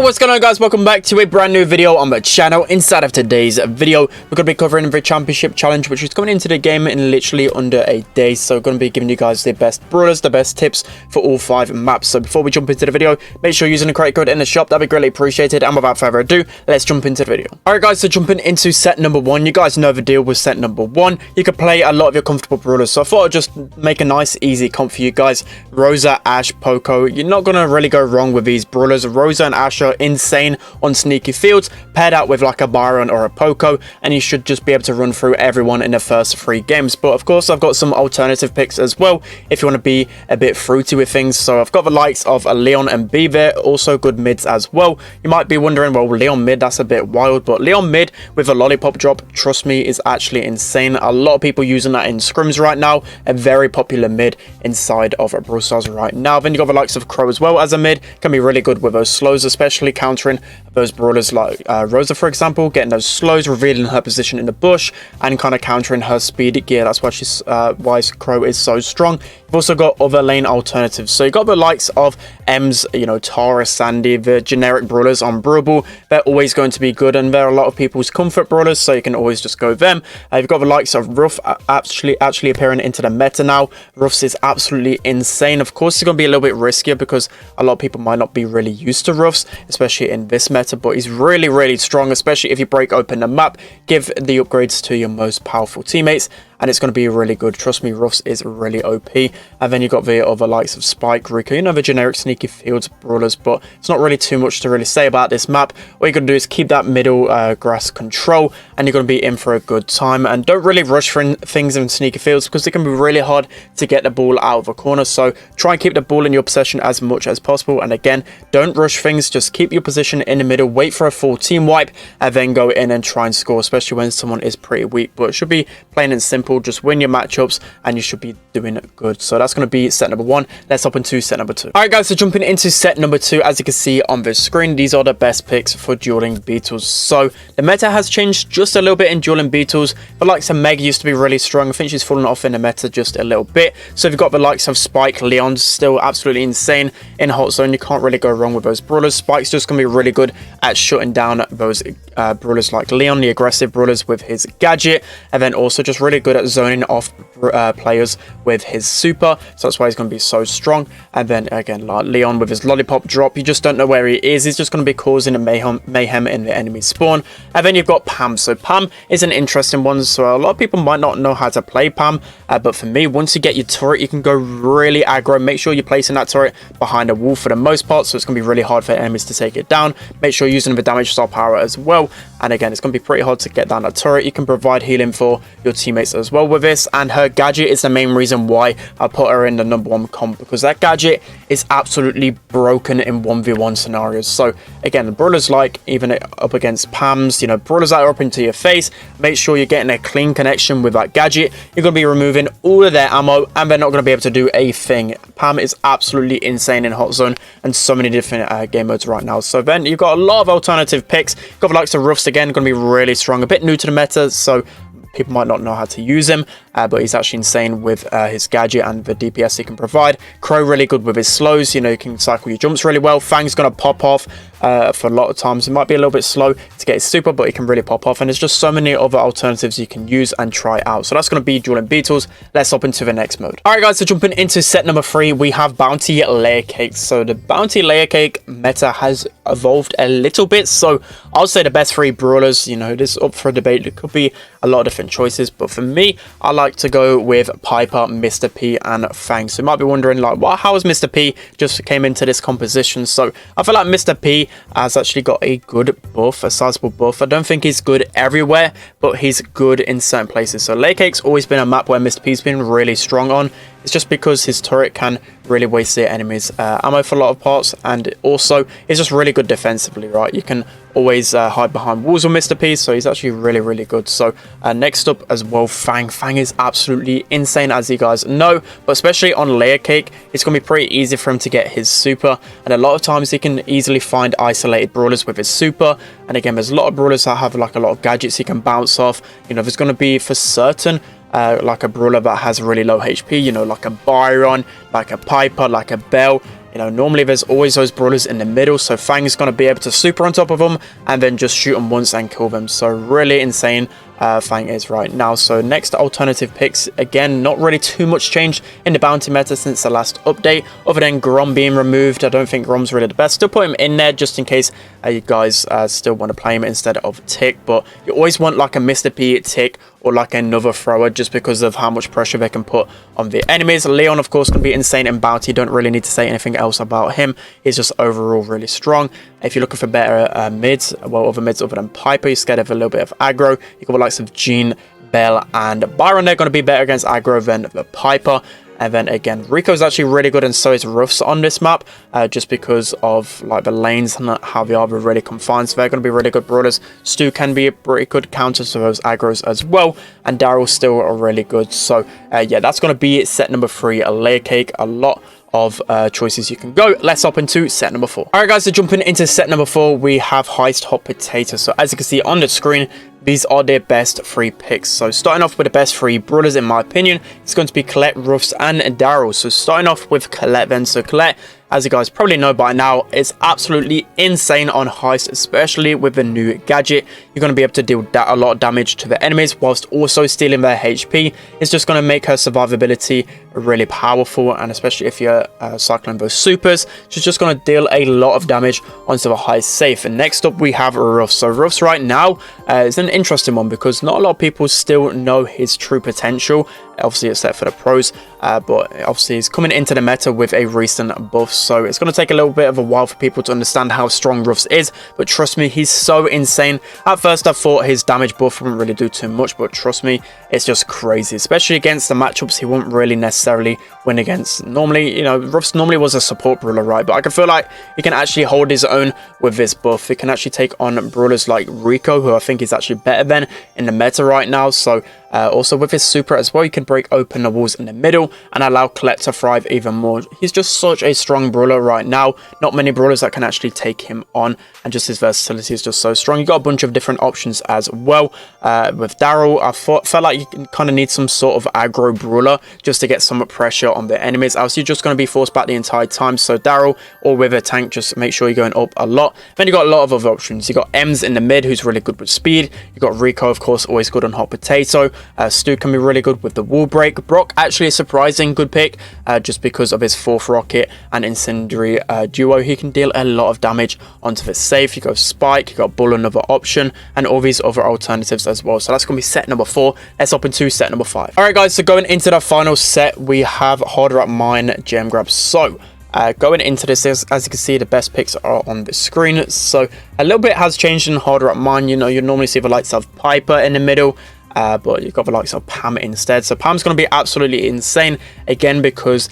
what's going on, guys? Welcome back to a brand new video on the channel. Inside of today's video, we're going to be covering the championship challenge, which is coming into the game in literally under a day. So going to be giving you guys the best brawlers, the best tips for all 5 maps. So before we jump into the video, make sure you're using the correct code in the shop. That'd be greatly appreciated. And without further ado, let's jump into the video. Alright guys, so jumping into set number 1, you guys know the deal with set number 1. You can play a lot of your comfortable brawlers. So I thought I'd just make a nice easy comp for you guys. Rosa, Ash, Poco. You're not going to really go wrong with these brawlers. Rosa and Ash are insane on sneaky fields, paired out with like a Byron or a Poco, and you should just be able to run through everyone in the first 3 games. But of course, I've got some alternative picks as well if you want to be a bit fruity with things. So I've got the likes of a Leon and B there, also good mids as well. You might be wondering, well, Leon mid, that's a bit wild, but Leon mid with a lollipop drop, trust me, is actually insane. A lot of people using that in scrims right now, a very popular mid inside of Brawl Stars right now. Then you got the likes of Crow as well as a mid, can be really good with those slows, especially countering those brawlers like Rosa, for example, getting those slows, revealing her position in the bush and kind of countering her speed gear. That's why she's why Crow is so strong. You've also got other lane alternatives. So you got the likes of Ems, you know, Tara, Sandy, the generic brawlers on Brawl. They're always going to be good, and they're a lot of people's comfort brawlers, so you can always just go them. You've got the likes of Ruff actually appearing into the meta now. Ruff's is absolutely insane. Of course, it's going to be a little bit riskier because a lot of people might not be really used to Ruff's, especially in this meta, but he's really strong, especially if you break open the map, give the upgrades to your most powerful teammates, and it's going to be really good. Trust me, Ruff's is really OP. And then you got the other likes of Spike, Rico, you know, the generic sneaky fields brawlers, but it's not really too much to really say about this map. What you're going to do is keep that middle grass control, and you're going to be in for a good time. And don't really rush for things in sneaky fields because it can be really hard to get the ball out of the corner. So try and keep the ball in your possession as much as possible. And again, don't rush things, just keep your position in the middle, wait for a full team wipe, and then go in and try and score, especially when someone is pretty weak. But it should be plain and simple. Just win your matchups and you should be doing good. So that's going to be set number 1. Let's hop into set number 2. Alright guys, so jumping into set number 2, as you can see on the screen, these are the best picks for dueling beetles. So the meta has changed just a little bit in dueling beetles. The likes of Meg used to be really strong. I think she's fallen off in the meta just a little bit. So you've got the likes of Spike, Leon, still absolutely insane in hot zone. You can't really go wrong with those brawlers. Spike's just going to be really good at shutting down those brawlers like Leon, the aggressive brawlers, with his gadget, and then also just really good at zoning off players with his super. So that's why he's going to be so strong. And then again, like Leon with his lollipop drop, you just don't know where he is. He's just going to be causing a mayhem in the enemy spawn. And then you've got Pam. So Pam is an interesting one. So a lot of people might not know how to play Pam, but for me, once you get your turret, you can go really aggro. Make sure you're placing that turret behind a wall for the most part, so it's going to be really hard for enemies to take it down. Make sure you're using the damage star power as well. And again, it's going to be pretty hard to get down that turret. You can provide healing for your teammates as well with this, and her gadget is the main reason why I put her in the number 1 comp, because that gadget is absolutely broken in 1v1 scenarios. So again, the brawlers like even up against Pam's, you know, brawlers that are up into your face, make sure you're getting a clean connection with that gadget. You're going to be removing all of their ammo and they're not going to be able to do a thing. Pam is absolutely insane in hot zone and so many different game modes right now. So then you've got a lot of alternative picks. You've got the likes of Ruffs again, going to be really strong, a bit new to the meta, so people might not know how to use him, but he's actually insane with his gadget and the DPS he can provide. Crow really good with his slows, you know, you can cycle your jumps really well. Fang's going to pop off for a lot of times. It might be a little bit slow to get his super, but he can really pop off, and there's just so many other alternatives you can use and try out. So that's going to be dueling beetles. Let's hop into the next mode. Alright guys, so jumping into set number 3, we have bounty layer cakes. So the bounty layer cake meta has evolved a little bit, so I'll say the best 3 brawlers, you know, this up for debate. It could be a lot of different choices, but for me, I like to go with Piper, Mr. P, and Fang. So you might be wondering, like, well, how has Mr. P just came into this composition? So I feel like Mr. P has actually got a good buff, a sizable buff. I don't think he's good everywhere, but he's good in certain places. So Layer Cake's always been a map where Mr. P's been really strong on. It's just because his turret can really waste their enemies ammo for a lot of parts, and also it's just really good defensively, right? You can always hide behind walls with Mr. P, so he's actually really good. So next up as well, Fang. Fang is absolutely insane, as you guys know, but especially on Layer Cake, it's going to be pretty easy for him to get his super, and a lot of times he can easily find isolated brawlers with his super. And again, there's a lot of brawlers that have like a lot of gadgets he can bounce off. You know, there's going to be for certain like a brawler that has really low HP, you know, like a Byron, like a Piper, like a Bell. You know, normally there's always those brawlers in the middle, so Fang is going to be able to super on top of them and then just shoot them once and kill them. So really insane Fang is right now. So next alternative picks, again, not really too much change in the bounty meta since the last update, other than Grom being removed. I don't think Grom's really the best. Still put him in there just in case you guys still want to play him instead of Tick, but you always want like a Mr. P, Tick, or like another thrower just because of how much pressure they can put on the enemies. Leon, of course, can be insane in bounty. Don't really need to say anything else about him. He's just overall really strong. If you're looking for better mids, well, other mids other than Piper, you're scared of a little bit of aggro, you got the likes of Jean, Bell, and Byron. They're going to be better against aggro than the Piper. And then again, Rico's actually really good, and so is Ruffs on this map, just because of like the lanes and how they are really confined. So they're going to be really good brawlers. Stu can be a pretty good counter to those aggros as well, and Daryl's still really good. So yeah, that's going to be set number 3, a layer cake. A lot of choices you can go. Let's hop into set number 4. All right, guys, so jumping into set number 4, we have Heist Hot Potato. So as you can see on the screen, these are their best 3 picks. So starting off with the best 3 brawlers, in my opinion, it's going to be Colette, Ruffs, and Daryl. So starting off with Colette then. So Colette, as you guys probably know by now, is absolutely insane on Heist, especially with the new gadget. You're going to be able to deal a lot of damage to the enemies whilst also stealing their HP. It's just going to make her survivability really powerful, and especially if you're cycling those supers, she's just going to deal a lot of damage onto the Heist safe. And next up we have Ruffs. So Ruffs right now is an interesting one because not a lot of people still know his true potential, obviously except for the pros, but obviously he's coming into the meta with a recent buff, so it's going to take a little bit of a while for people to understand how strong Ruffs is. But trust me, he's so insane. At first I thought his damage buff wouldn't really do too much, but trust me, it's just crazy, especially against the matchups he wouldn't really necessarily win against. Normally, you know, Ruffs normally was a support brawler, right? But I can feel like he can actually hold his own with this buff. He can actually take on brawlers like Rico, who I think is actually better than in the meta right now. So also with his super as well, you can break open the walls in the middle and allow Colette to thrive even more. He's just such a strong brawler right now. Not many brawlers that can actually take him on, and just his versatility is just so strong. You got a bunch of different options as well. With Daryl, I felt like you kind of need some sort of aggro brawler just to get some pressure on the enemies, else you're just going to be forced back the entire time. So Daryl, or with a tank, just make sure you're going up a lot. Then you got a lot of other options. You got Ems in the mid, who's really good with speed. You got Rico, of course, always good on Hot Potato. Stu can be really good with the wall break. Brock, actually a surprising good pick, just because of his 4th rocket and incendiary duo. He can deal a lot of damage onto the safe. You got Spike, you got Bull, another option, and all these other alternatives as well. So that's going to be set number 4. Let's hop into set number 5. All right, guys, so going into the final set, we have Harder at Mine Gem Grab. So going into this, as you can see, the best picks are on the screen. So a little bit has changed in Harder at Mine. You know, you normally see the likes of Piper in the middle, but you've got the likes of Pam instead. So Pam's going to be absolutely insane, again, because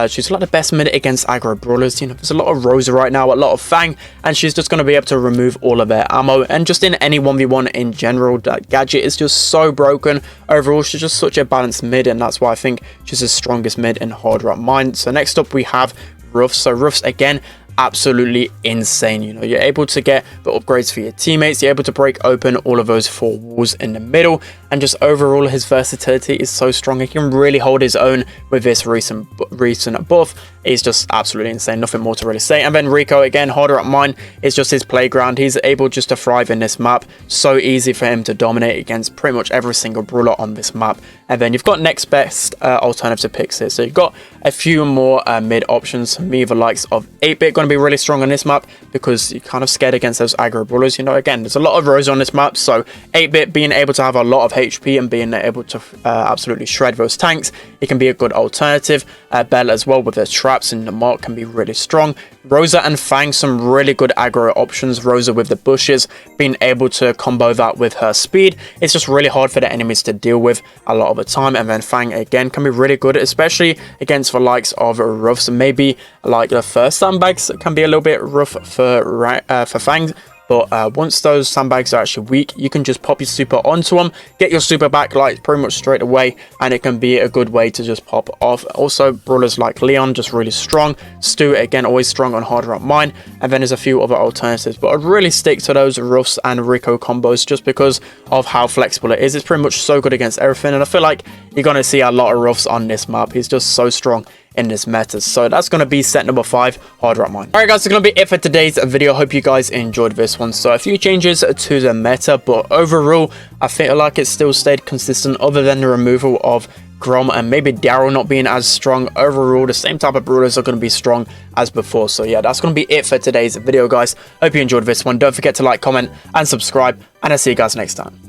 she's like the best mid against aggro brawlers. You know, there's a lot of Rosa right now, a lot of Fang, and she's just going to be able to remove all of their ammo. And just in any 1v1 in general, that gadget is just so broken. Overall, she's just such a balanced mid, and that's why I think she's the strongest mid in Harder at Mine. So next up we have Ruffs. So Ruffs, again, absolutely insane. You know, you're able to get the upgrades for your teammates, you're able to break open all of those 4 walls in the middle, and just overall his versatility is so strong. He can really hold his own with this recent buff. He's just absolutely insane, nothing more to really say. And then Rico, again, Harder at Mine is just his playground. He's able just to thrive in this map. So easy for him to dominate against pretty much every single brawler on this map. And then you've got next best alternative picks here. So you've got a few more mid options. Me, the likes of 8-Bit, going to be really strong on this map because you're kind of scared against those aggro brawlers. You know, again, there's a lot of Rosa on this map, so 8-Bit being able to have a lot of HP and being able to absolutely shred those tanks, it can be a good alternative. Bell as well with their traps and the mark can be really strong. Rosa and Fang, some really good aggro options. Rosa with the bushes, being able to combo that with her speed. It's just really hard for the enemies to deal with a lot of the time. And then Fang, again, can be really good, especially against the likes of Ruffs. Maybe like the first sandbags can be a little bit rough for Fang. But once those sandbags are actually weak, you can just pop your super onto them, get your super back like pretty much straight away, and it can be a good way to just pop off. Also, brawlers like Leon, just really strong. Stu, again, always strong on Harder at Mine. And then there's a few other alternatives, but I'd really stick to those Ruffs and Rico combos just because of how flexible it is. It's pretty much so good against everything, and I feel like you're going to see a lot of Ruffs on this map. He's just so strong in this meta. So that's going to be set number 5, hard rock mine. Alright guys, that's going to be it for today's video. Hope you guys enjoyed this one. So a few changes to the meta, but overall I feel like it still stayed consistent other than the removal of Grom and maybe Daryl not being as strong. Overall, the same type of brawlers are going to be strong as before. So yeah, that's going to be it for today's video, guys. Hope you enjoyed this one. Don't forget to like, comment, and subscribe, and I'll see you guys next time.